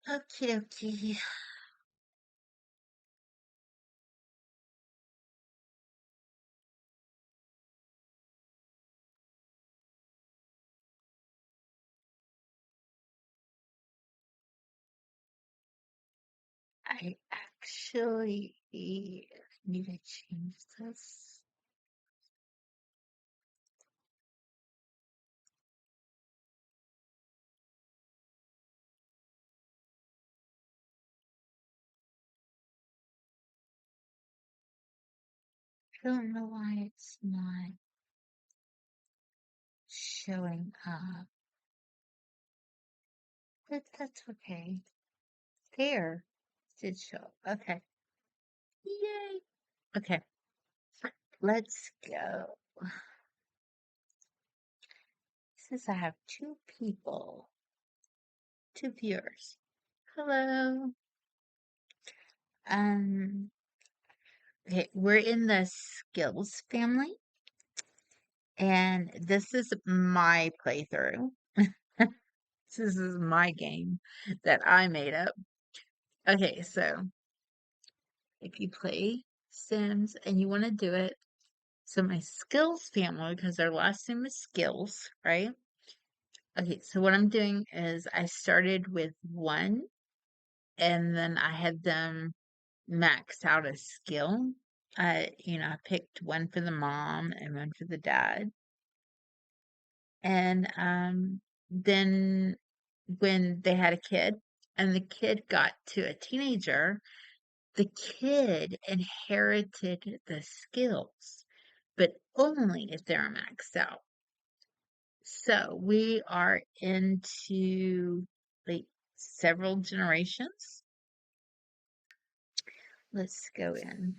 Okie dokie. I actually need to change this. I don't know why it's not showing up, but that's okay. There, it did show up. Okay. Yay. Okay, let's go. Since I have two people, two viewers. Hello. Um, okay, we're in the skills family, and this is my playthrough. This is my game that I made up. Okay, so if you play Sims and you want to do it, so my skills family, because their last name is skills, right? Okay, so what I'm doing is I started with one and then I had them max out a skill. I picked one for the mom and one for the dad. And then when they had a kid and the kid got to a teenager, the kid inherited the skills, but only if they're maxed out. So we are into like several generations. Let's go in.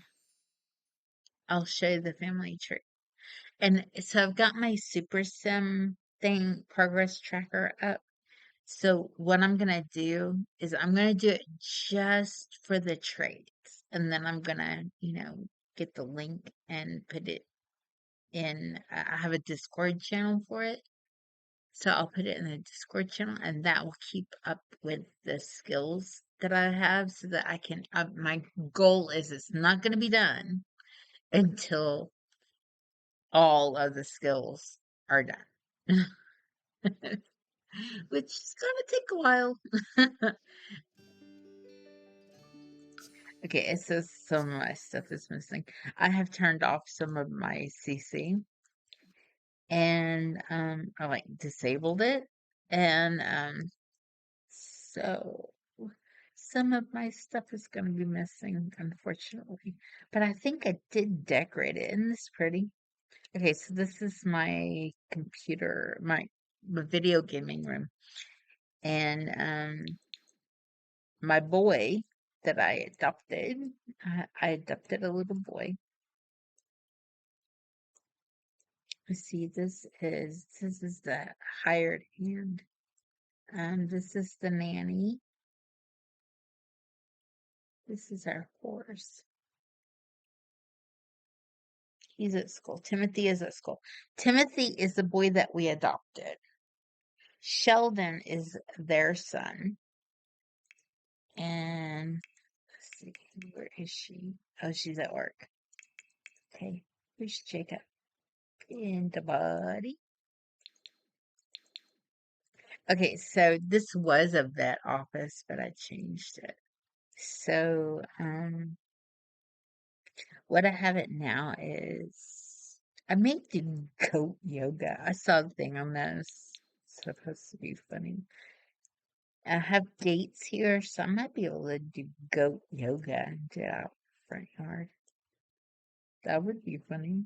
I'll show you the family tree. And so I've got my Super Sim thing progress tracker up. So what I'm gonna do is I'm gonna do it just for the traits. And then I'm gonna get the link and put it in. I have a Discord channel for it. So I'll put it in the Discord channel and that will keep up with the skills that I have so that my goal is it's not gonna be done until all of the skills are done. Which is gonna take a while. Okay, it says some of my stuff is missing. I have turned off some of my CC and I like disabled it. And so some of my stuff is gonna be missing, unfortunately. But I think I did decorate it. Isn't this pretty? Okay, so this is my computer, my video gaming room. And my boy that I adopted a little boy. Let's see, this is the hired hand. This is the nanny. This is our horse. He's at school. Timothy is at school. Timothy is the boy that we adopted. Sheldon is their son. And let's see, where is she? Oh, she's at work. Okay, where's Jacob? In the body. Okay, so this was a vet office, but I changed it. So, what I have it now is I may do goat yoga. I saw the thing on this. It's supposed to be funny. I have gates here, so I might be able to do goat yoga and do it out front yard. That would be funny.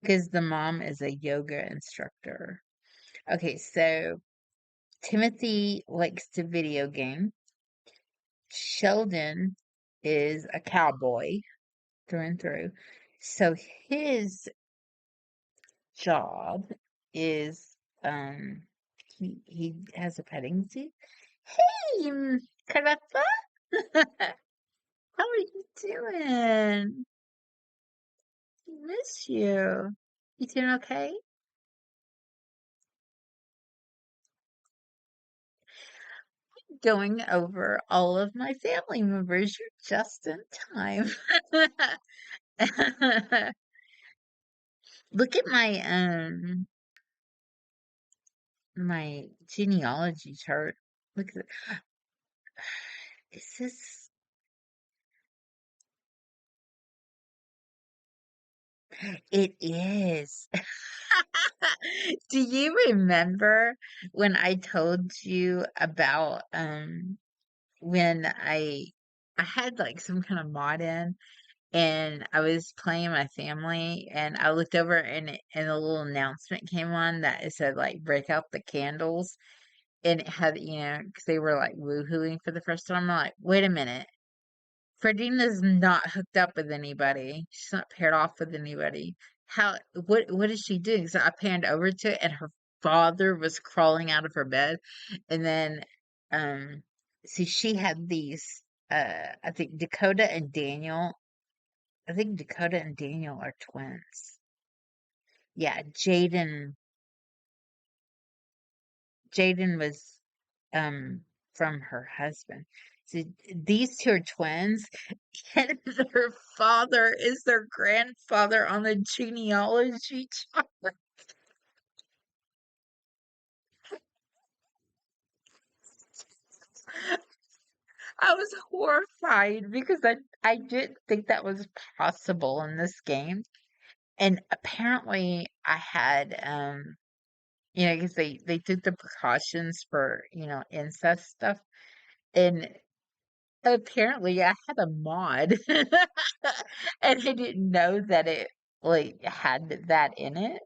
Because the mom is a yoga instructor. Okay, so Timothy likes to video game. Sheldon is a cowboy through and through. So his job is he has a petting zoo. Hey, Carapa, how are you doing? Miss you. You doing okay? going over all of my family members. You're just in time. Look at my genealogy chart. Look at is this it is. Do you remember when I told you about when I had like some kind of mod in and I was playing my family and I looked over and a little announcement came on that it said like break out the candles and it had, because they were like woohooing for the first time. I'm like, wait a minute. Ferdina's not hooked up with anybody. She's not paired off with anybody. What is she doing? So I panned over to it and her father was crawling out of her bed. And then um see she had these I think Dakota and Daniel. I think Dakota and Daniel are twins. Yeah, Jaden was from her husband. So these two are twins, and their father is their grandfather on the genealogy chart. I was horrified because I didn't think that was possible in this game. And apparently I had because they took the precautions for, incest stuff. And apparently, I had a mod, and I didn't know that it like had that in it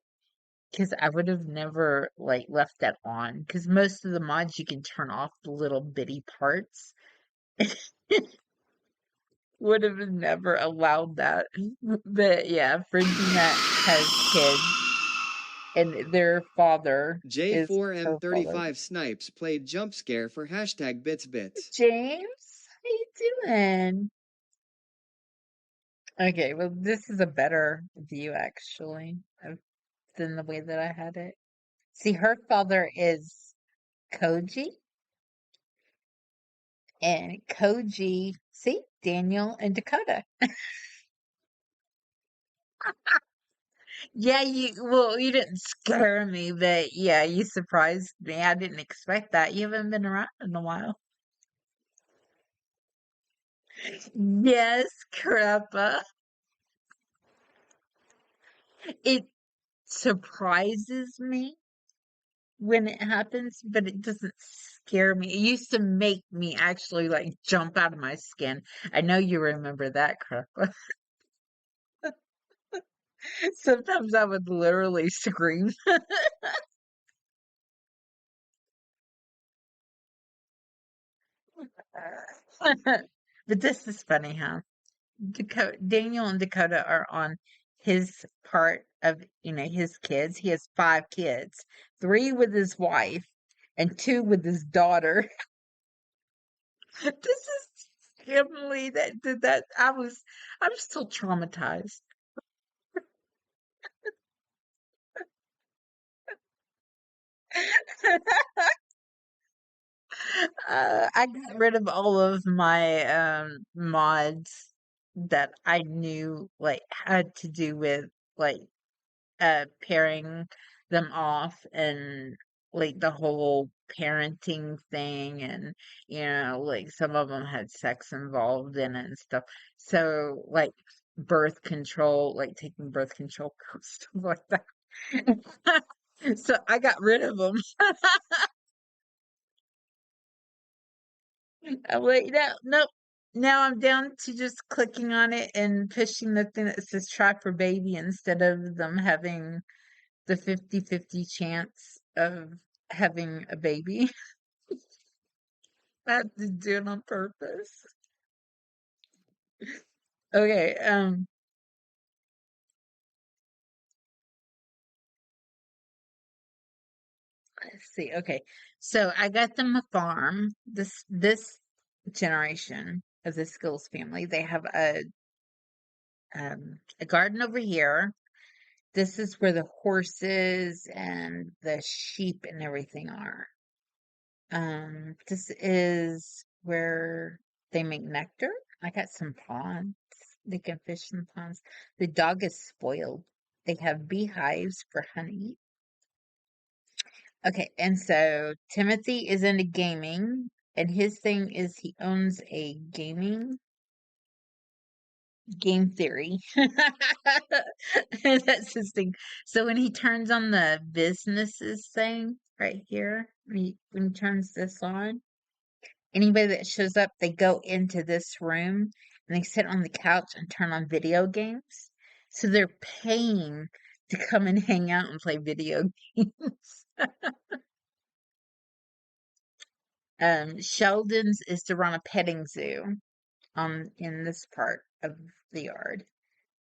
because I would have never like left that on because most of the mods you can turn off the little bitty parts. Would have never allowed that. But yeah, Ferdinand has kids, and their father is her father. J4M35 Snipes played Jump Scare for hashtag BitsBits. James, how you doing? Okay, well, this is a better view actually than the way that I had it. See, her father is Koji, and Koji, see, Daniel and Dakota. Yeah, you didn't scare me, but yeah, you surprised me. I didn't expect that. You haven't been around in a while. Yes, Crappa. It surprises me when it happens, but it doesn't scare me. It used to make me actually like jump out of my skin. I know you remember that, Crappa. Sometimes I would literally scream. But this is funny, huh? Daniel and Dakota are on his part of, his kids. He has five kids, three with his wife and two with his daughter. This is Emily that did that. I'm still traumatized. I got rid of all of my mods that I knew like had to do with like pairing them off and like the whole parenting thing and like some of them had sex involved in it and stuff. So like birth control, like taking birth control stuff like that. So I got rid of them. I'm like, no, nope. Now I'm down to just clicking on it and pushing the thing that says try for baby instead of them having the 50-50 chance of having a baby. I have to do it on purpose. Okay, let's see. Okay. So I got them a farm. This generation of the Skills family, they have a garden over here. This is where the horses and the sheep and everything are. This is where they make nectar. I got some ponds. They can fish in ponds. The dog is spoiled. They have beehives for honey. Okay, and so Timothy is into gaming, and his thing is he owns a gaming game theory. That's his thing. So when he turns on the businesses thing right here, when he turns this on, anybody that shows up, they go into this room and they sit on the couch and turn on video games. So they're paying to come and hang out and play video games. Sheldon's is to run a petting zoo in this part of the yard.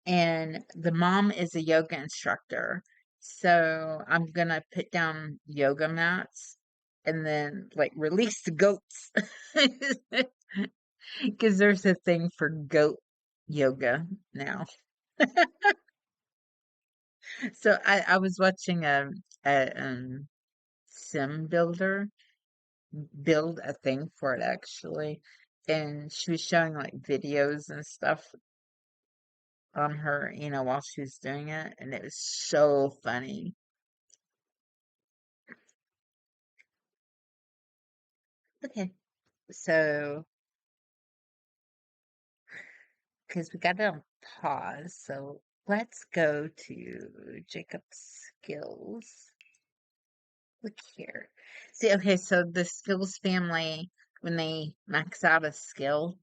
And the mom is a yoga instructor. So I'm gonna put down yoga mats and then like release the goats. Because there's a thing for goat yoga now. So I was watching a sim builder build a thing for it actually, and she was showing like videos and stuff on her, while she was doing it, and it was so funny. Okay, so because we got it on pause, so let's go to Jacob's skills. Look here. See, okay, so the skills family, when they max out a skill,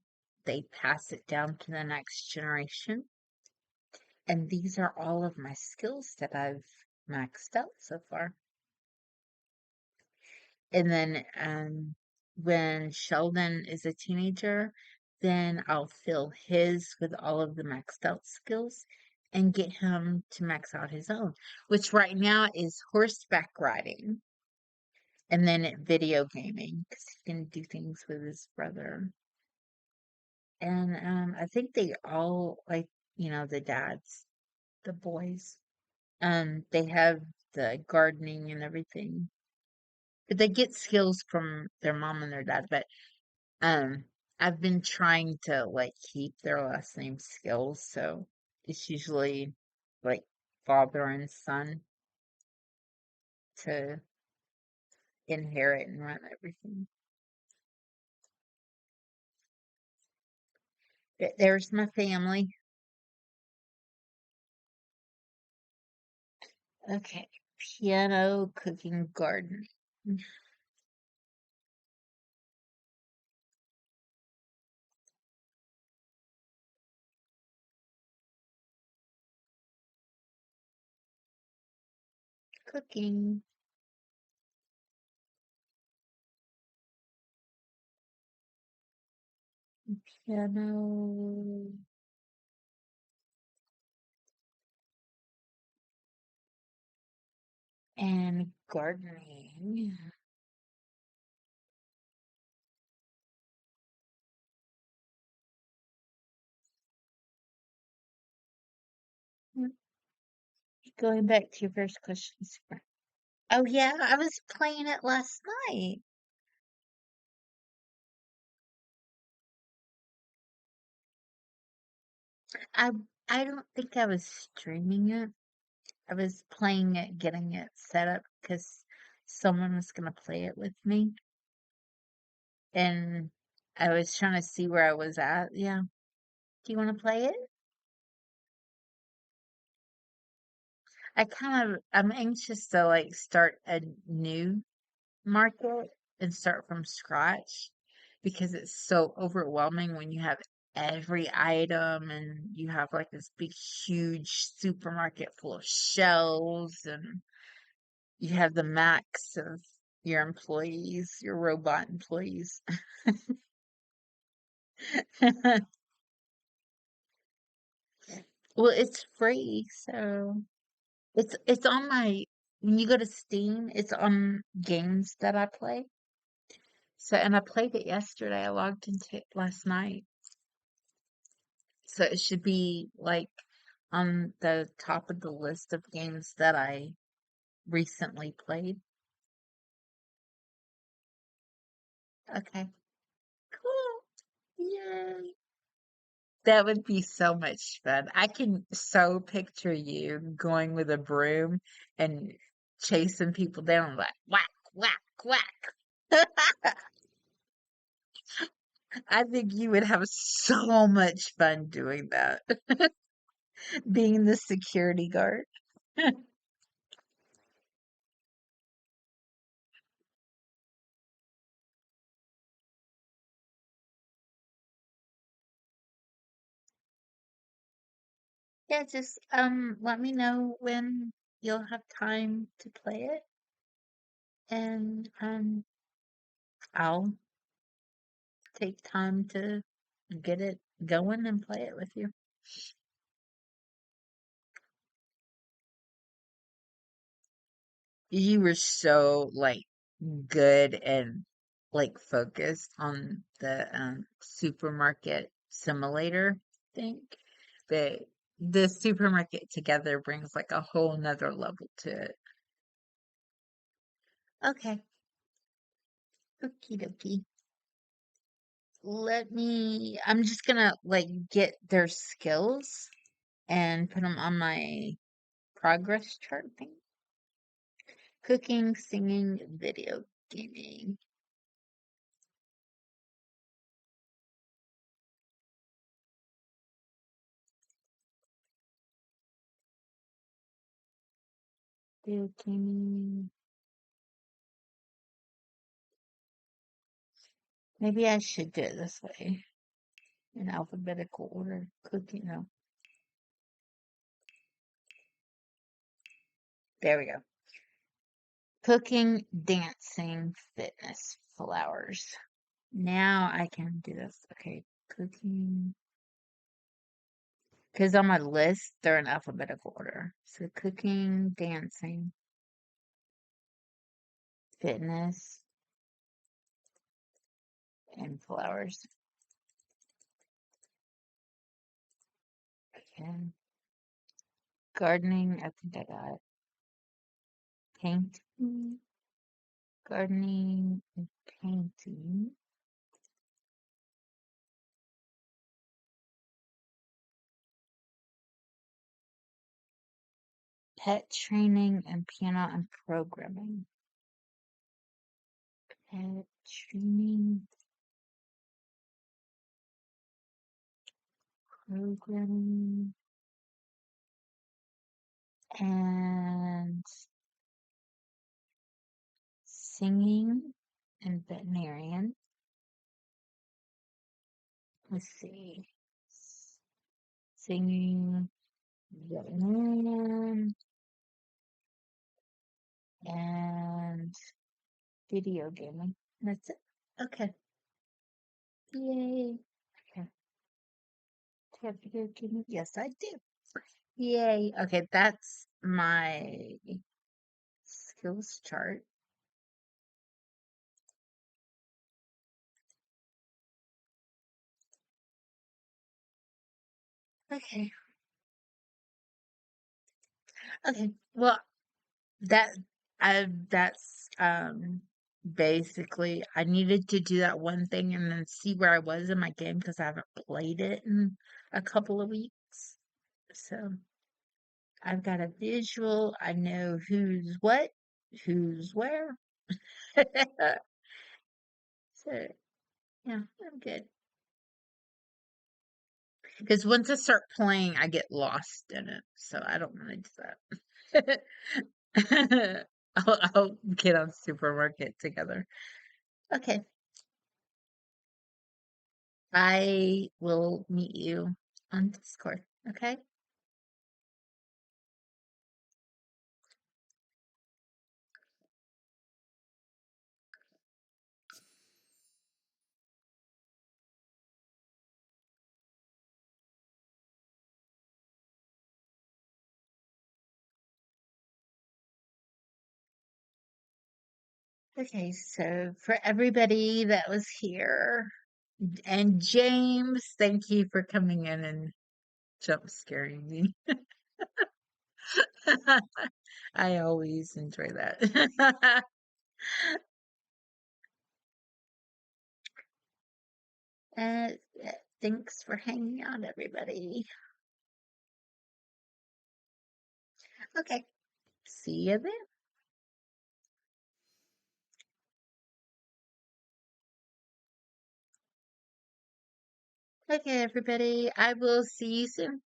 they pass it down to the next generation. And these are all of my skills that I've maxed out so far. And then when Sheldon is a teenager, then I'll fill his with all of the maxed out skills and get him to max out his own, which right now is horseback riding. And then video gaming, because he can do things with his brother. And I think they all like, the dads, the boys. They have the gardening and everything. But they get skills from their mom and their dad. But um I've been trying to like keep their last name skills, so it's usually like father and son to inherit and run everything. There's my family. Okay. Piano, cooking, gardening. Cooking, piano, and gardening. Going back to your first question. Oh yeah, I was playing it last night. I I don't think I was streaming it. I was playing it, getting it set up because someone was gonna play it with me, and I was trying to see where I was at. Yeah. Do you want to play it? I'm anxious to like start a new market and start from scratch because it's so overwhelming when you have every item and you have like this big, huge supermarket full of shelves and you have the max of your employees, your robot employees. Well, it's free, so it's on my when you go to Steam, it's on games that I play. So and I played it yesterday. I logged into it last night. So it should be like on the top of the list of games that I recently played. Okay. Cool. Yay. That would be so much fun. I can so picture you going with a broom and chasing people down like whack, whack, whack. I think you would have so much fun doing that, being the security guard. Yeah, just let me know when you'll have time to play it and I'll take time to get it going and play it with you. You were so like good and like focused on the supermarket simulator thing that the supermarket together brings like a whole nother level to it. Okay, okie dokie. I'm just gonna like get their skills and put them on my progress chart thing. Cooking, singing, video gaming. Video gaming. Maybe I should do it this way in alphabetical order. Cooking, no. There we go. Cooking, dancing, fitness, flowers. Now I can do this. Okay, cooking. Because on my list, they're in alphabetical order. So cooking, dancing, fitness, and flowers. Okay. Gardening, I think I got painting, gardening, and painting. Pet training and piano and programming. Pet training, programming, and singing and veterinarian. Let's see. Singing, veterinarian, and video gaming. That's it. Okay. Yay. Okay. Do I have video gaming? Yes, I do. Yay. Okay, that's my skills chart. Okay. Okay. Well, that that's basically I needed to do that one thing and then see where I was in my game because I haven't played it in a couple of weeks. So I've got a visual. I know who's what, who's where. So yeah, I'm good. Because once I start playing, I get lost in it. So I don't want to do that. I'll get on supermarket together. Okay. I will meet you on Discord. Okay. Okay. So for everybody that was here and James, thank you for coming in and jump scaring me. I always enjoy that. Uh, Thanks for hanging out, everybody. Okay, see you then. Okay, everybody, I will see you soon.